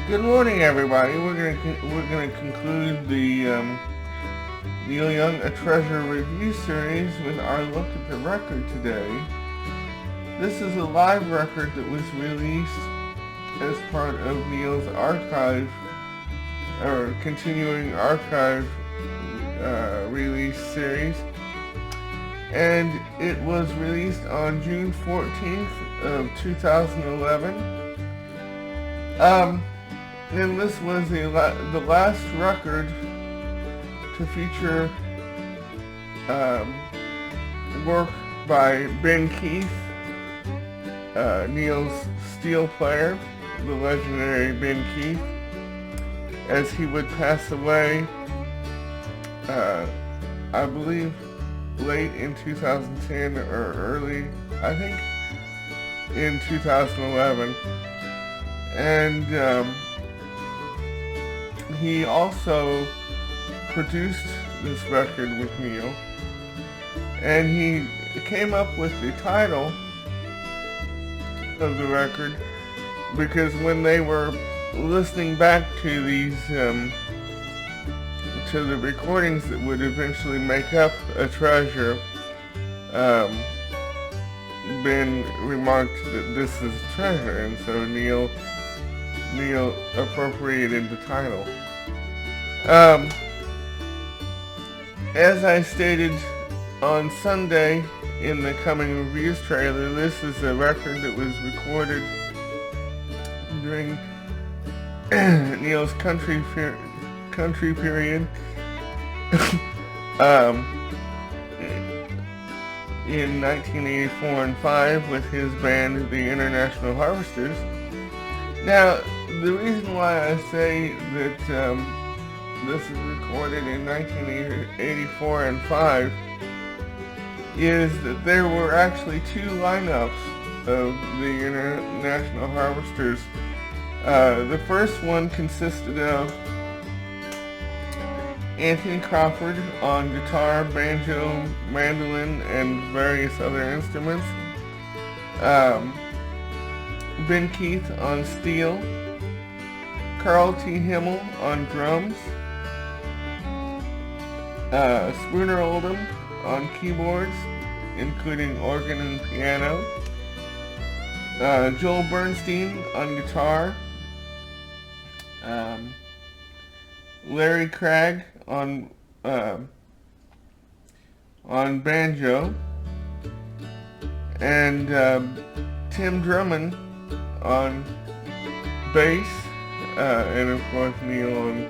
Good morning, everybody. We're gonna conclude the Neil Young A Treasure review series with our look at the record today. This is a live record that was released as part of Neil's archive or continuing archive release series, and it was released on June 14th of 2011. And this was the last record to feature work by Ben Keith, Neil's steel player, the legendary Ben Keith, as he would pass away, I believe, late in 2010 or early, I think, in 2011. And he also produced this record with Neil, and he came up with the title of the record because when they were listening back to these to the recordings that would eventually make up A Treasure, Ben remarked that this is a treasure, and so Neil appropriated the title. As I stated on Sunday in the Coming Reviews trailer, this is a record that was recorded during Neil's country period in 1984 and 5 with his band, the International Harvesters. Now, the reason why I say that this is recorded in 1984 and 5 is that there were actually two lineups of the International Harvesters. The first one consisted of Anthony Crawford on guitar, banjo, mandolin, and various other instruments. Ben Keith on steel, Carl T. Himmel on drums, Spooner Oldham on keyboards, including organ and piano, Joel Bernstein on guitar, Larry Craig on banjo, and Tim Drummond on bass, and of course Neil on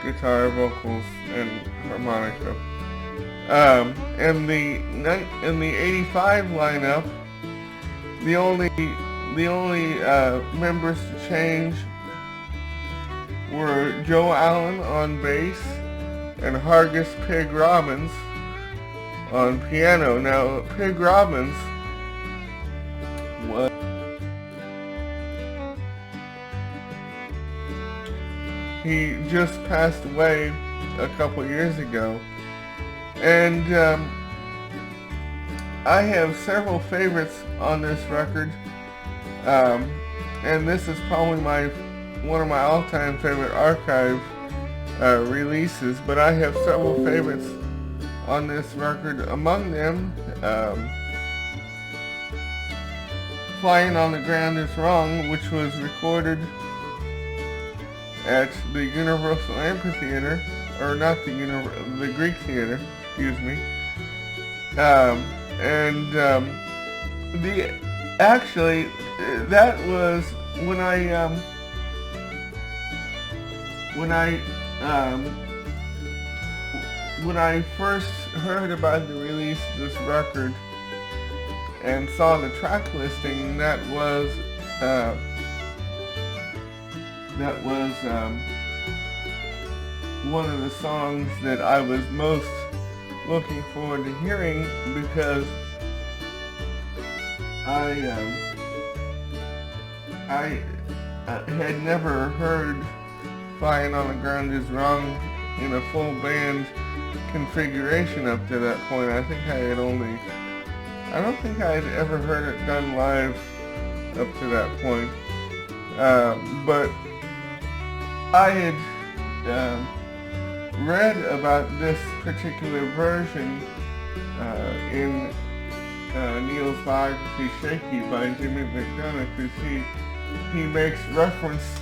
guitar, vocals, and harmonica. And the 85 lineup, the only members to change were Joe Allen on bass and Hargus Pig Robbins on piano. Now, Pig Robbins was he just passed away a couple years ago, and I have several favorites on this record, and this is probably one of my all-time favorite archive releases, but I have several favorites on this record. Among them, Flying on the Ground is Wrong, which was recorded at the Universal Amphitheater, or not the Greek Theater, excuse me. That was when I first heard about the release of this record and saw the track listing. That was one of the songs that I was most looking forward to hearing, because I had never heard Flying on the Ground is Wrong in a full band configuration up to that point. I don't think I had ever heard it done live up to that point. But I had read about this particular version in Neil's biography, Shaky, by Jimmy McDonough, because he makes reference,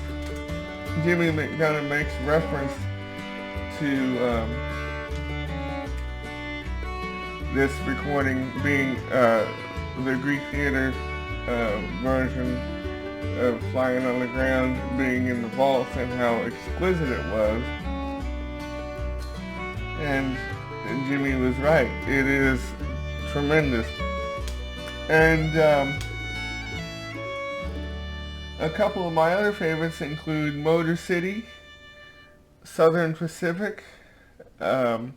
Jimmy McDonough makes reference to this recording being the Greek Theater version of Flying on the Ground being in the vaults and how exquisite it was. And Jimmy was right. It is tremendous. And a couple of my other favorites include Motor City, Southern Pacific, and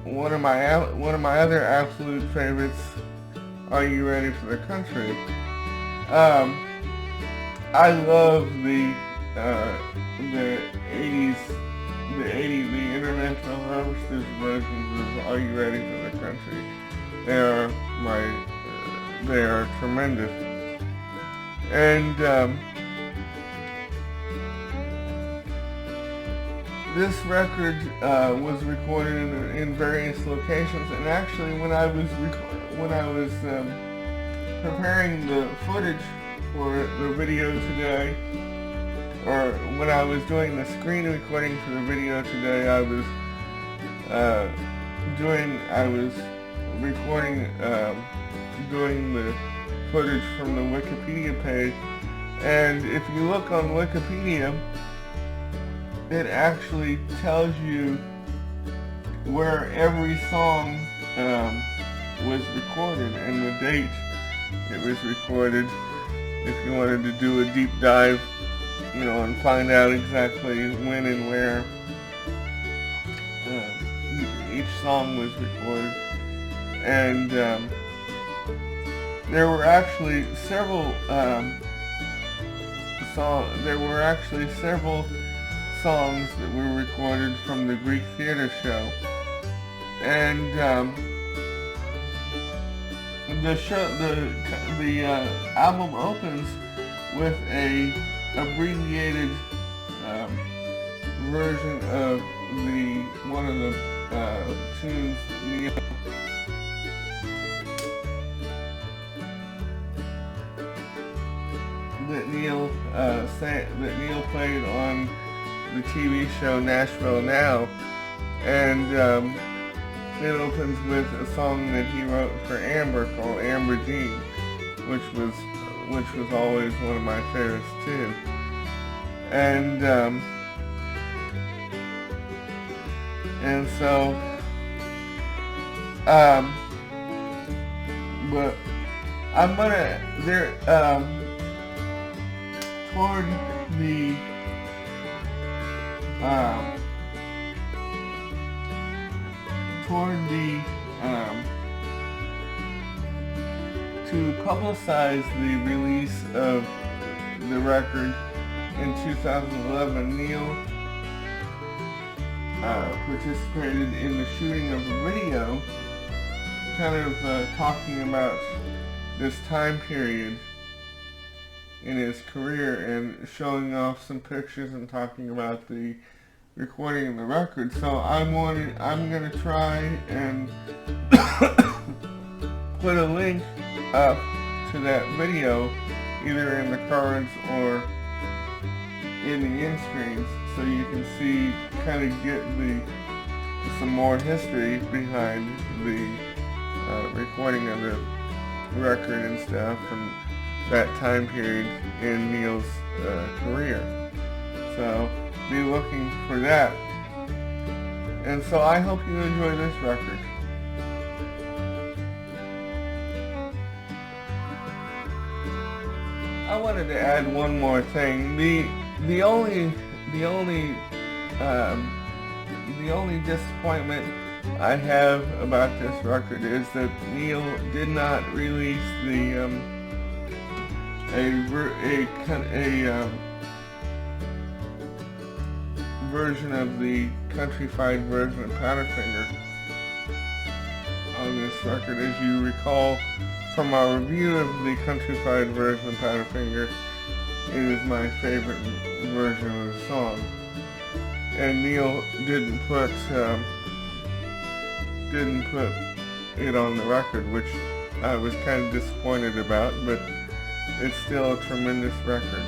one of my other absolute favorites, Are You Ready for the Country? I love the 80s, the International Harvesters versions of Are You Ready for the Country? They are tremendous. And this record was recorded in various locations, and actually when I was preparing the footage for the video today, or when I was doing the screen recording for the video today, I was recording, doing the footage from the Wikipedia page, and if you look on Wikipedia, it actually tells you where every song was recorded and the date it was recorded, if you wanted to do a deep dive, and find out exactly when and where each song was recorded. And there were actually several songs that were recorded from the Greek Theater show, and the album opens with a abbreviated version of one of the tunes that Neil played on the TV show Nashville Now, and it opens with a song that he wrote for Amber called Amber Jean, which was always one of my favorites too. And so but I'm gonna toward the to publicize the release of the record in 2011, Neil participated in the shooting of a video kind of talking about this time period in his career and showing off some pictures and talking about the recording of the record. So I'm gonna try and put a link up to that video either in the cards or in the end screens, so you can see, kind of get some more history behind the recording of the record and stuff from that time period in Neil's career. So be looking for that. And so I hope you enjoy this record. I wanted to add one more thing. The only disappointment I have about this record is that Neil did not release a version of the countrified version of Powderfinger on this record. As you recall from our review of the countrified version of Powderfinger it is my favorite version of the song. And Neil didn't put it on the record, which I was kind of disappointed about, but it's still a tremendous record.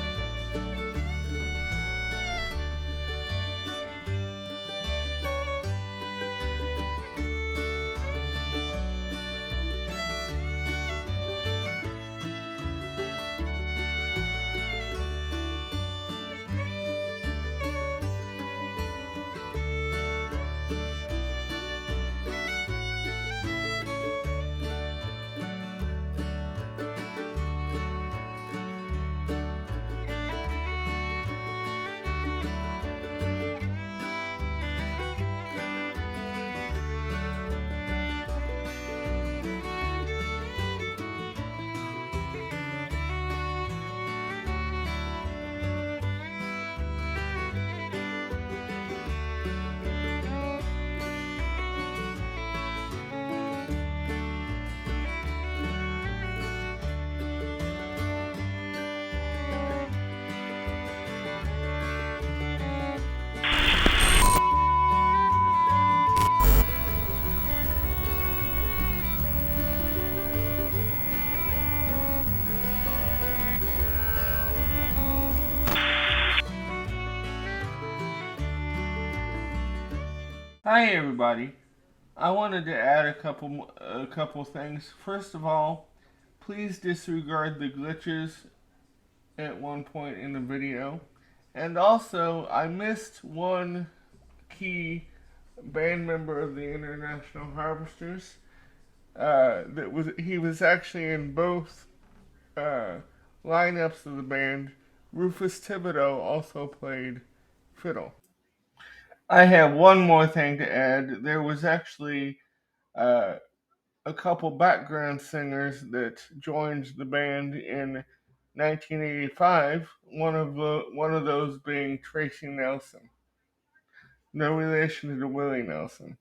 Hi everybody. I wanted to add a couple things. First of all, please disregard the glitches at one point in the video. And also, I missed one key band member of the International Harvesters. He was actually in both lineups of the band. Rufus Thibodeau also played fiddle. I have one more thing to add. There was actually a couple background singers that joined the band in 1985. One of those being Tracy Nelson. No relation to Willie Nelson.